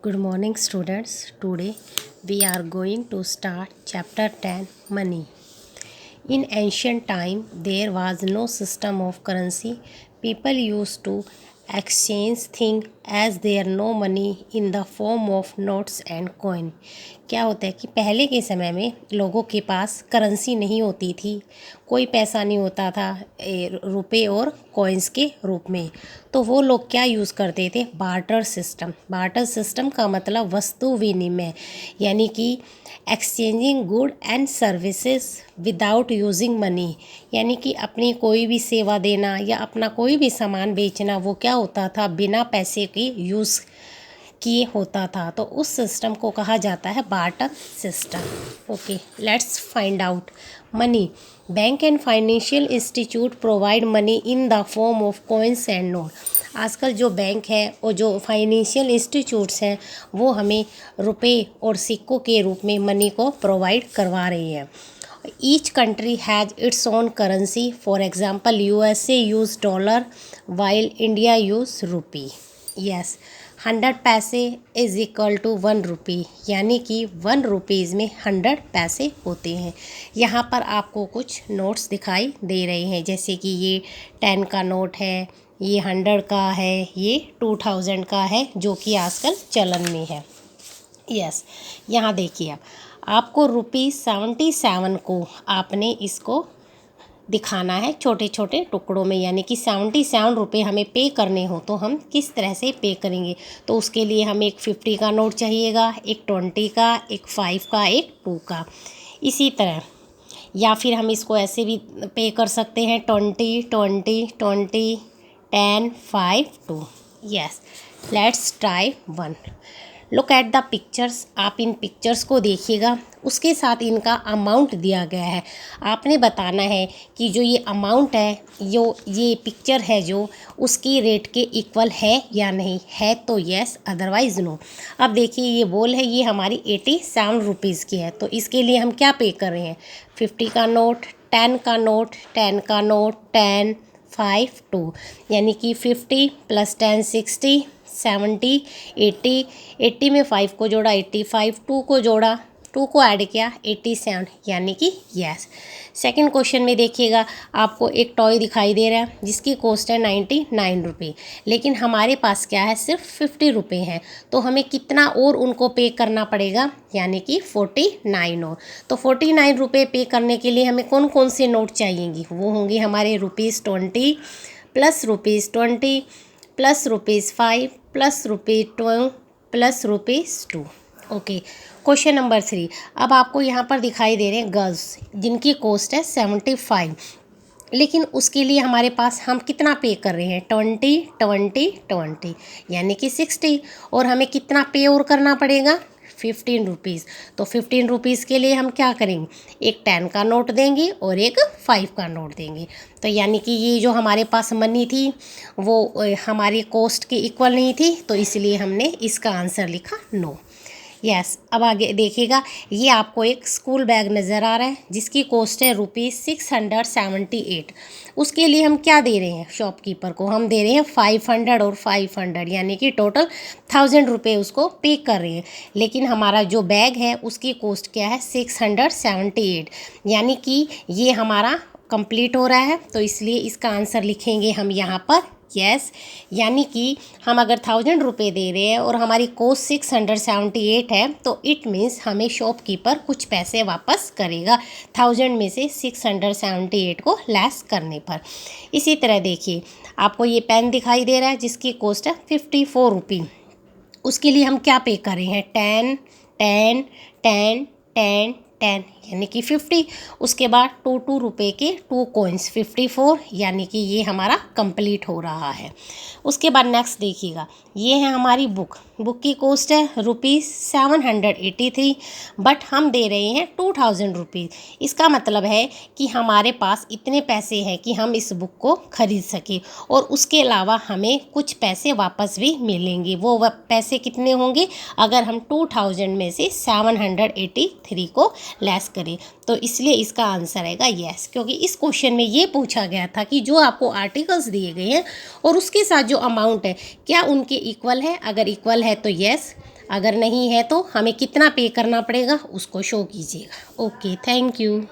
Good morning, students. Today we are going to start chapter 10 Money. In ancient time, there was no system of currency. People used to exchange things as there no money in the form of notes and coin. क्या होता है कि पहले के समय में लोगों के पास करेंसी नहीं होती थी, कोई पैसा नहीं होता था रुपए और कॉइन्स के रूप में। तो वो लोग क्या यूज़ करते थे? Barter system. बार्टर सिस्टम का मतलब वस्तु विनिमय, यानी कि exchanging good and services without using money, यानी कि अपनी कोई भी सेवा देना या अपना कोई भी सामान बेचना, वो क्या होता था? बिना पैसे के यूज़ किए होता था। तो उस सिस्टम को कहा जाता है barter system. Okay, let's find out money. Bank and financial institute provide money in the form of coins and note. आजकल जो बैंक है और जो फाइनेंशियल इंस्टीट्यूट्स हैं वो हमें रुपए और सिक्कों के रूप में मनी को प्रोवाइड करवा रही हैं। Each country has its own currency. For example USA use dollar while India use rupee. Yes, 100 पैसे इज़ इक्वल टू 1 रुपी, यानी कि 1 रुपीज़ में 100 पैसे होते हैं। यहाँ पर आपको कुछ नोट्स दिखाई दे रहे हैं, जैसे कि ये 10 का नोट है, ये 100 का है, ये 2000 का है, जो कि आजकल चलन में है। यस, यहाँ देखिए आपको ₹77 को आपने इसको दिखाना है छोटे छोटे टुकड़ों में, यानी कि 77 रुपये हमें पे करने हो तो हम किस तरह से पे करेंगे? तो उसके लिए हमें एक 50 का नोट चाहिएगा, एक 20 का, एक 5 का, एक 2 का, इसी तरह। या फिर हम इसको ऐसे भी पे कर सकते हैं 20 20 20 10 5 2। Yes, let's try one. Look at the pictures. आप इन पिक्चर्स को देखिएगा, उसके साथ इनका अमाउंट दिया गया है। आपने बताना है कि जो ये अमाउंट है, जो ये पिक्चर है जो उसकी रेट के इक्वल है या नहीं है, तो येस, अदरवाइज़ नो। अब देखिए ये बोल है, ये हमारी 87 रुपीज़ की है, तो इसके लिए हम क्या पे कर रहे हैं? 50 का नोट, 10 का नोट, 10 का नोट, 10 5 2, यानी कि 50 + 10 60 70 80 80 में 5 को जोड़ा 85, 2 को जोड़ा, 2 को ऐड किया 87, यानी कि यस। सेकंड क्वेश्चन में देखिएगा, आपको एक टॉय दिखाई दे रहा है जिसकी कॉस्ट है 99 रुपये, लेकिन हमारे पास क्या है? सिर्फ 50 रुपये हैं। तो हमें कितना और उनको पे करना पड़ेगा? यानी कि 49 और। तो 49 रुपये पे करने के लिए हमें कौन कौन से नोट चाहिएंगी? वो होंगे हमारे ₹20 plus ₹20 plus ₹5 plus ₹2 plus ₹2। Okay, question number 3। अब आपको यहाँ पर दिखाई दे रहे हैं गर्ल्स जिनकी कॉस्ट है 75, लेकिन उसके लिए हमारे पास हम कितना पे कर रहे हैं? 20 20 20, यानी कि 60। और हमें कितना पे और करना पड़ेगा? 15 रुपीज़। तो 15 रुपीज़ के लिए हम क्या करेंगे? एक 10 का नोट देंगे और एक 5 का नोट देंगे। तो यानी कि ये जो हमारे पास मनी थी वो हमारी कॉस्ट के इक्वल नहीं थी, तो इसलिए हमने इसका आंसर लिखा नो। यस, अब आगे देखिएगा, ये आपको एक स्कूल बैग नज़र आ रहा है जिसकी कॉस्ट है ₹678। उसके लिए हम क्या दे रहे हैं शॉपकीपर को? हम दे रहे हैं 500 और 500, यानी कि टोटल 1000 रुपये उसको पे कर रहे हैं। लेकिन हमारा जो बैग है उसकी कॉस्ट क्या है? 678, यानी कि ये हमारा कंप्लीट हो रहा है, तो इसलिए इसका आंसर लिखेंगे हम यहाँ पर यस। यानी कि हम अगर 1000 रुपये दे रहे हैं और हमारी कॉस्ट 678 है, तो इट मीन्स हमें शॉपकीपर कुछ पैसे वापस करेगा 1000 में से 678 को लेस करने पर। इसी तरह देखिए, आपको ये पेन दिखाई दे रहा है जिसकी कॉस्ट है 54 रुपये। उसके लिए हम क्या पे कर रहे हैं? 10 10 10 10 10, यानी कि 50। उसके बाद 2 रुपये के 2 कॉइन्स 54, यानी कि ये हमारा कंप्लीट हो रहा है। उसके बाद नेक्स्ट देखिएगा, ये है हमारी बुक की कॉस्ट है ₹783, बट हम दे रहे हैं 2000 रुपीज़। इसका मतलब है कि हमारे पास इतने पैसे हैं कि हम इस बुक को खरीद सकें, और उसके अलावा हमें कुछ पैसे वापस भी मिलेंगे। वो पैसे कितने होंगे? अगर हम 2000 में से 783 को लेस करें, तो इसलिए इसका आंसर आएगा यस। क्योंकि इस क्वेश्चन में ये पूछा गया था कि जो आपको आर्टिकल्स दिए गए हैं और उसके साथ जो अमाउंट है क्या उनके इक्वल है? अगर इक्वल है तो यस, अगर नहीं है तो हमें कितना पे करना पड़ेगा उसको शो कीजिएगा। Okay, thank you.